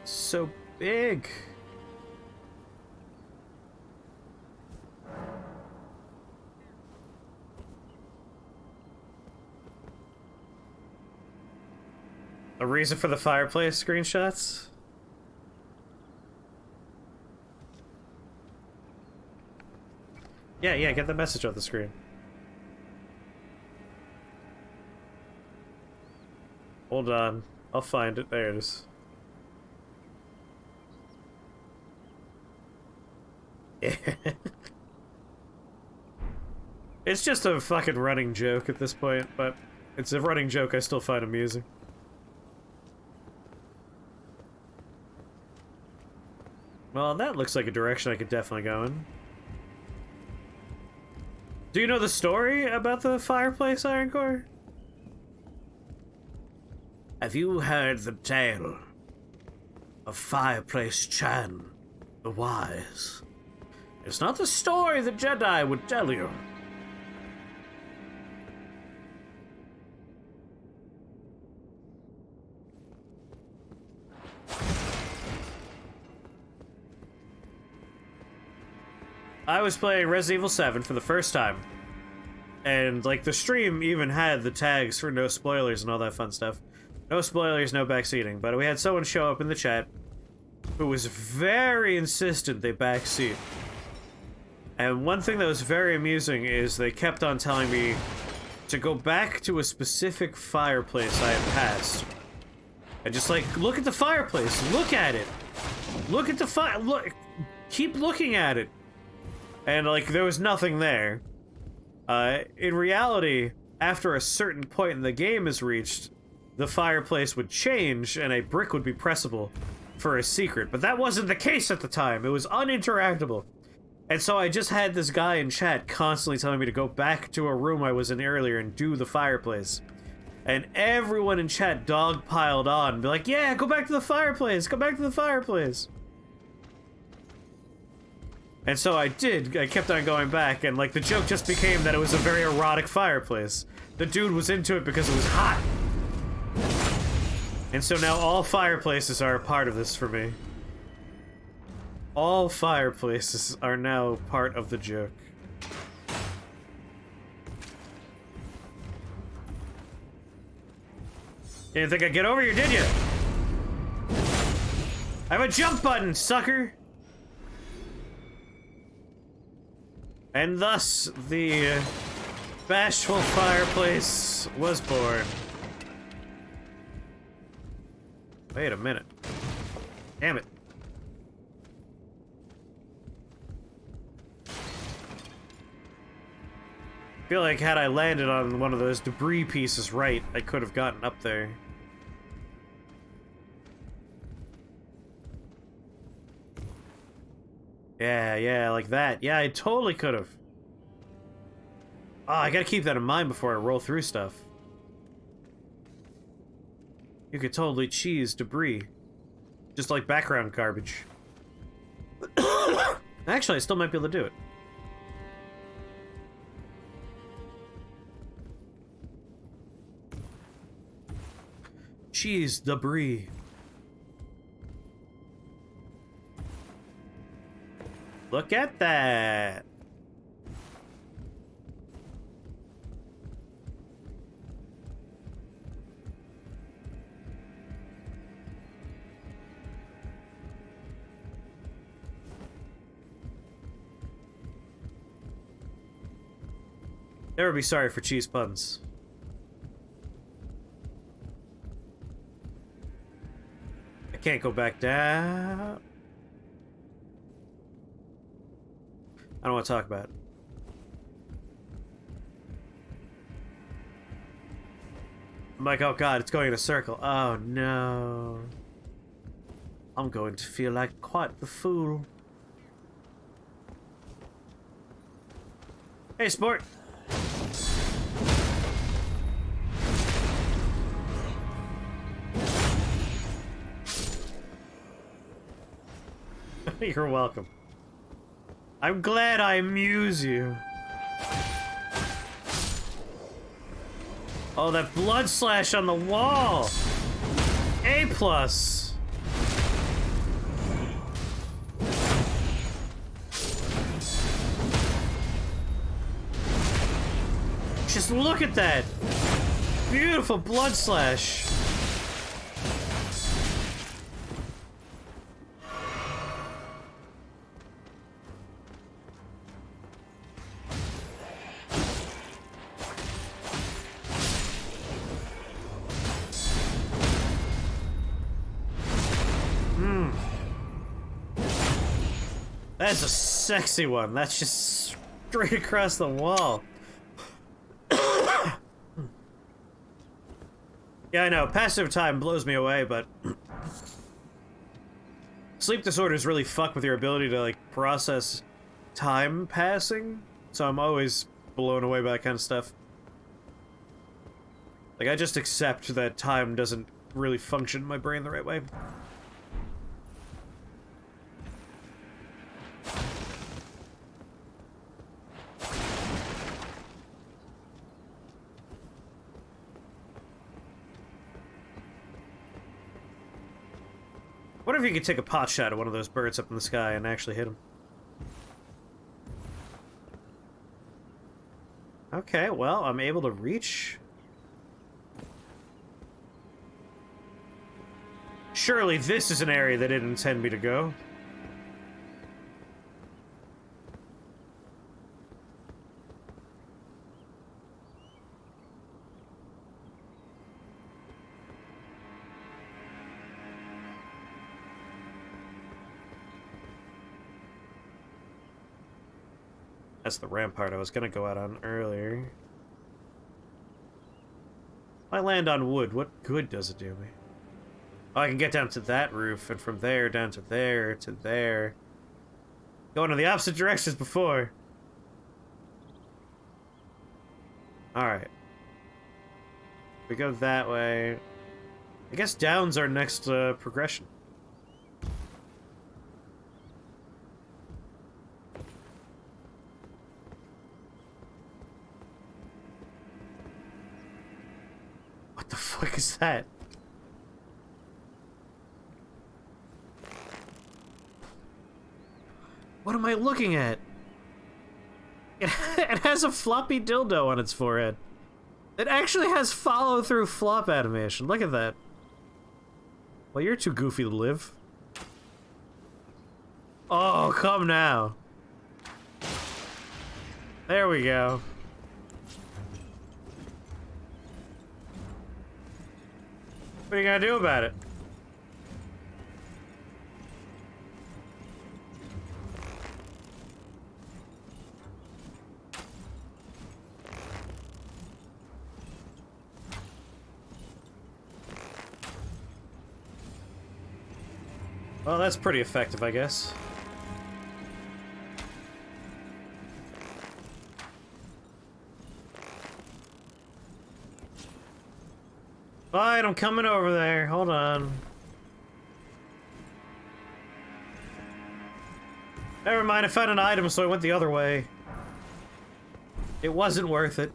So big. A reason for the fireplace screenshots? Yeah, get the message on the screen. Hold on. I'll find it. There it is. Yeah. It's just a fucking running joke at this point, but it's a running joke I still find amusing. Well, that looks like a direction I could definitely go in. Do you know the story about the fireplace, Ironcore? Have you heard the tale of Fireplace Chan, the Wise? It's not the story the Jedi would tell you. I was playing Resident Evil 7 for the first time. And, like, the stream even had the tags for no spoilers and all that fun stuff. No spoilers, no backseating. But we had someone show up in the chat who was very insistent they backseat. And one thing that was very amusing is they kept on telling me to go back to a specific fireplace I had passed. And just like, look at the fireplace, look at it. Look at the look, keep looking at it. And like, there was nothing there. In reality, after a certain point in the game is reached, the fireplace would change and a brick would be pressable for a secret. But that wasn't the case at the time. It was uninteractable. And so I just had this guy in chat constantly telling me to go back to a room I was in earlier and do the fireplace. And everyone in chat dogpiled on and be like, yeah, go back to the fireplace, go back to the fireplace. And so I did. I kept on going back, and like the joke just became that it was a very erotic fireplace. The dude was into it because it was hot. And so now all fireplaces are a part of this for me. All fireplaces are now part of the joke. You didn't think I'd get over here, did you? I have a jump button, sucker! And thus, the bashful fireplace was born. Wait a minute. Damn it. I feel like had I landed on one of those debris pieces right, I could have gotten up there. Yeah, like that. Yeah, I totally could have. Oh, I gotta keep that in mind before I roll through stuff. You could totally cheese debris. Just like background garbage. Actually, I still might be able to do it. Cheese debris. Look at that. Never be sorry for cheese puns. I can't go back down. I don't want to talk about it. I'm like, oh god, it's going in a circle. Oh no. I'm going to feel like quite the fool. Hey, sport. You're welcome. I'm glad I amuse you. Oh, that blood slash on the wall! A+. Just look at that! Beautiful blood slash! That's a sexy one. That's just straight across the wall. Yeah, I know. Passive time blows me away, but sleep disorders really fuck with your ability to, like, process time passing. So I'm always blown away by that kind of stuff. Like, I just accept that time doesn't really function in my brain the right way. What if you could take a pot shot at one of those birds up in the sky and actually hit him? Okay, well, I'm able to reach. Surely this is an area that didn't intend me to go. That's the rampart I was gonna go out on earlier. If I land on wood, what good does it do me? Oh, I can get down to that roof, and from there down to there, to there. Going in the opposite direction as before. Alright. We go that way. I guess down's our next progression. What the fuck is that? What am I looking at? It has a floppy dildo on its forehead. It actually has follow-through flop animation. Look at that. Well, you're too goofy to live. Oh, come now. There we go. What are you gonna do about it? Well, that's pretty effective, I guess. Alright, I'm coming over there. Hold on. Never mind, I found an item, so I went the other way. It wasn't worth it.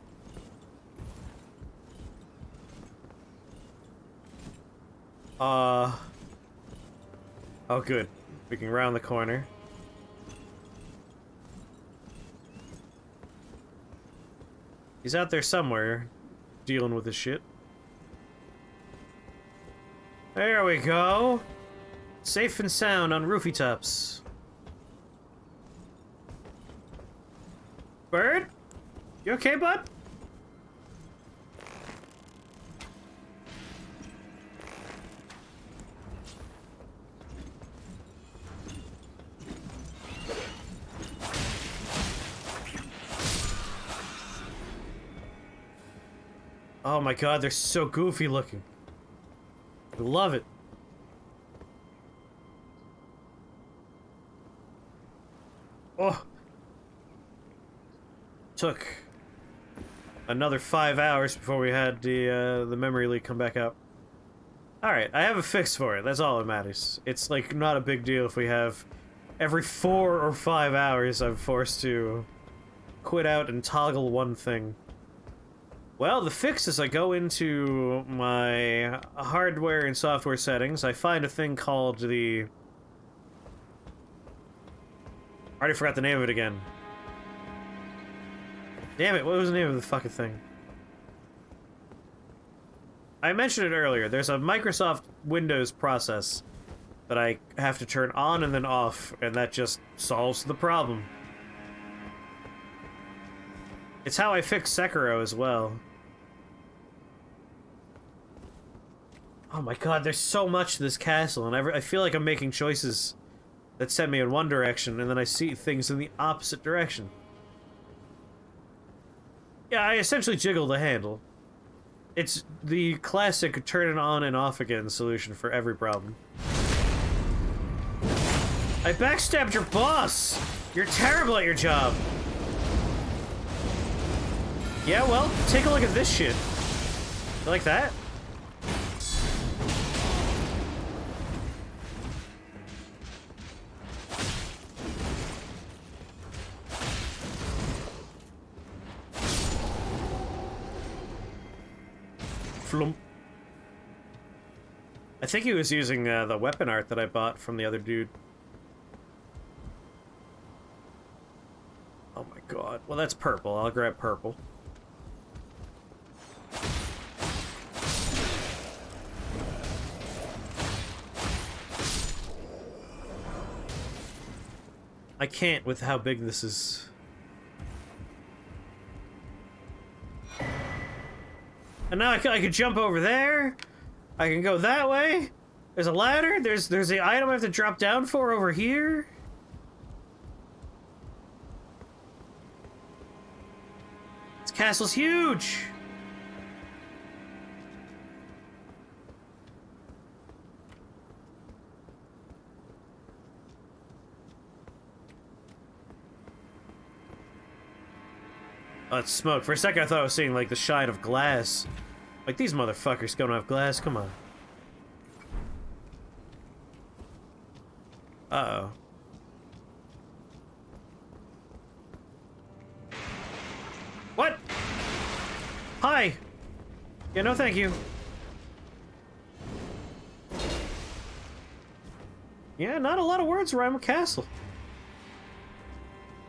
Oh, good. We can round the corner. He's out there somewhere, dealing with his shit. There we go. Safe and sound on roofy tops. Bird? You okay, bud? Oh my god, they're so goofy looking. I love it. Oh. Took another 5 hours before we had the memory leak come back up. Alright, I have a fix for it. That's all that matters. It's like not a big deal if we have every 4 or 5 hours I'm forced to quit out and toggle one thing. Well, the fix is I go into my hardware and software settings, I find a thing called the... I already forgot the name of it again. Damn it, what was the name of the fucking thing? I mentioned it earlier, there's a Microsoft Windows process that I have to turn on and then off, and that just solves the problem. It's how I fix Sekiro as well. Oh my god, there's so much to this castle, and I feel like I'm making choices that send me in one direction, and then I see things in the opposite direction. Yeah, I essentially jiggle the handle. It's the classic turn it on and off again solution for every problem. I backstabbed your boss! You're terrible at your job! Yeah, well, take a look at this shit. You like that? Flump. I think he was using the weapon art that I bought from the other dude. Oh my god. Well, that's purple. I'll grab purple. I can't with how big this is. And now I can jump over there. I can go that way. There's a ladder. There's the item I have to drop down for over here. This castle's huge. Oh, it's smoke. For a second I thought I was seeing like the shine of glass. Like these motherfuckers don't have glass, come on. Uh-oh. What? Hi! Yeah, no thank you. Yeah, not a lot of words around with castle.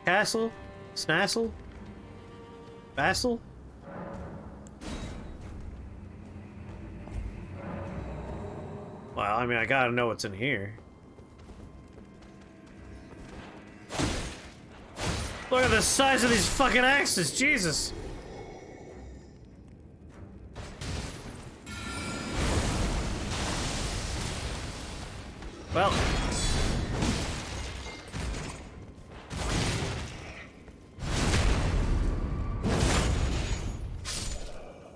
Castle? Snassle? Vassal? Well, I mean, I gotta know what's in here. Look at the size of these fucking axes, Jesus! Well...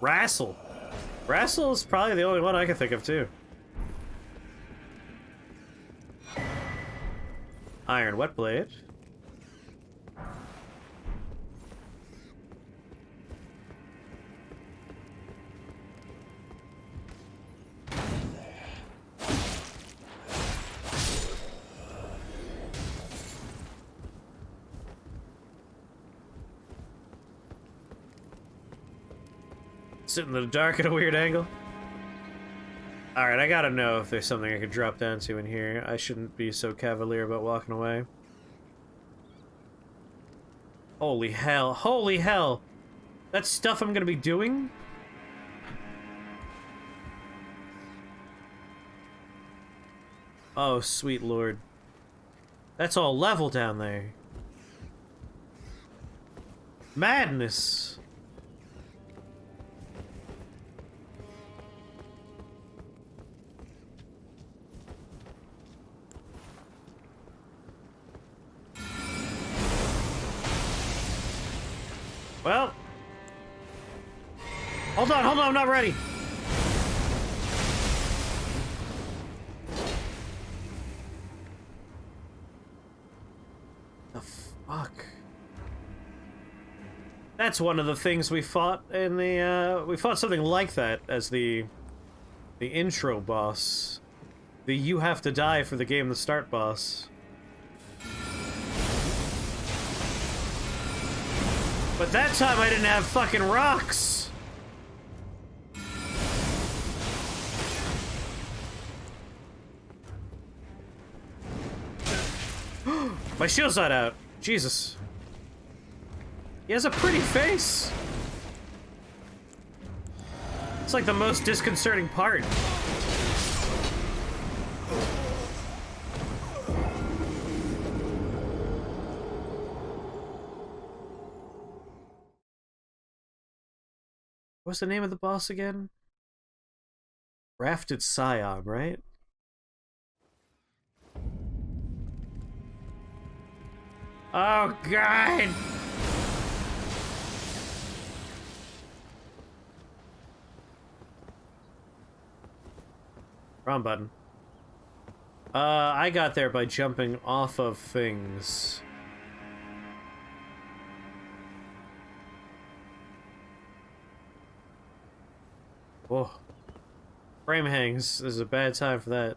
Wrestle. Wrestle is probably the only one I can think of, too. Iron wet blade. Sitting in the dark at a weird angle. Alright, I gotta know if there's something I could drop down to in here. I shouldn't be so cavalier about walking away. Holy hell. Holy hell! That's stuff I'm gonna be doing? Oh, sweet lord. That's all level down there. Madness! Well, hold on, I'm not ready. The fuck? That's one of the things we fought in the, we fought something like that as the intro boss. The you have to die for the game to start boss. But that time I didn't have fucking rocks! My shield's not out. Jesus. He has a pretty face. It's like the most disconcerting part. What's the name of the boss again? Rafted Scion, right? Oh, God! Wrong button. I got there by jumping off of things. Whoa. Frame hangs. This is a bad time for that.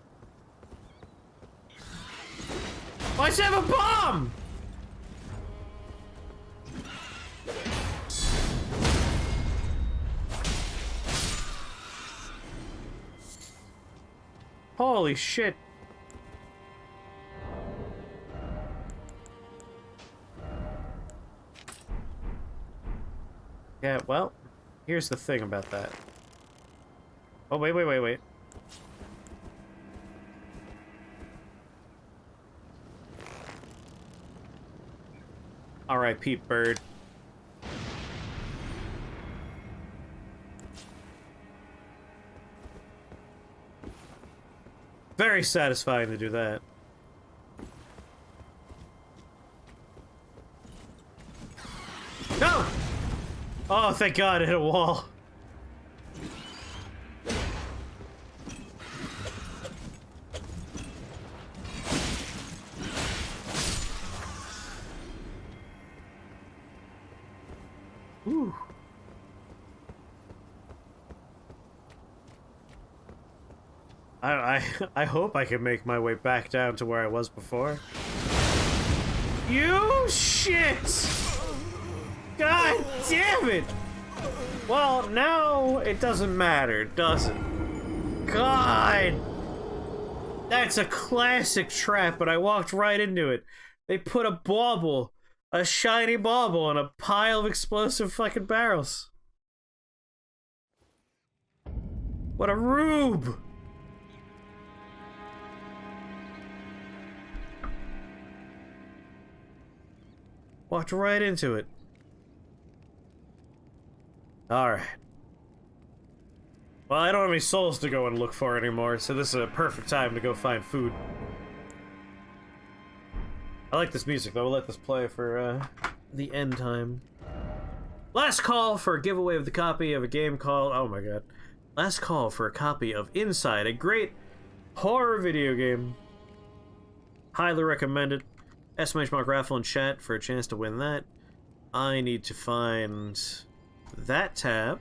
Why does it have a bomb? Holy shit. Yeah, well, here's the thing about that. Oh, wait. R.I.P. bird. Very satisfying to do that. No! Oh, thank God, it hit a wall. Ooh. I hope I can make my way back down to where I was before. You shit! God damn it! Well, now it doesn't matter, does it? God! That's a classic trap, but I walked right into it. They put a bauble, a shiny bauble, on a pile of explosive fucking barrels. What a rube! Walked right into it. Alright. Well, I don't have any souls to go and look for anymore, so this is a perfect time to go find food. I like this music, though. We'll let this play for the end time. Last call for a giveaway of the copy of a game called... Oh my god. Last call for a copy of Inside, a great horror video game. Highly recommended. Estimation mark raffle in chat for a chance to win that. I need to find that tab.